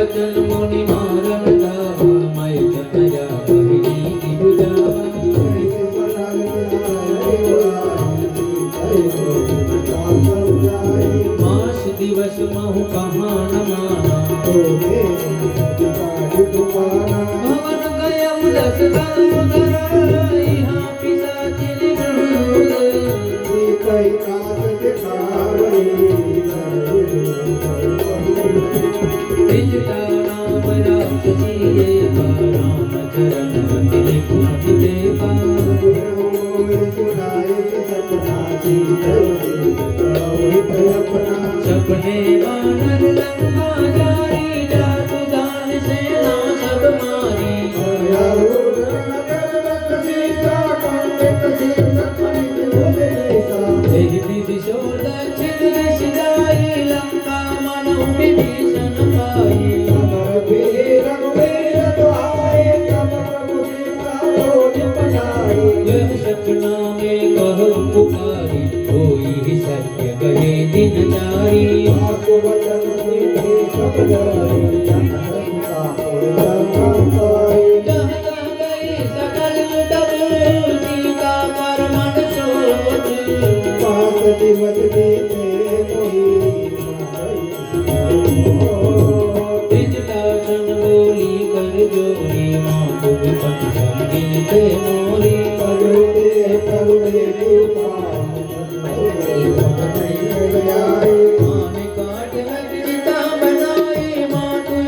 वचन मुनि मारन गावा मैं तनया कहनी की बुझावा मास दिवस महु कहाँ न माना भवन गया उलस यहाँ पिशाचिन त्रिजटा नाम राक्षसी एका राम चरण तिलि पुनि देखा सपने वानर लंका जारी जातु दान सेना सब मारी दिशो दक्षिण दिश जाई लंका मनु विभीषण पाई यह सपना में कहो पुकारी कोई सत्य कहे दिन जारी सकल तब सीता पर मन सोच बोली कर जोरी माँ को संगिन थे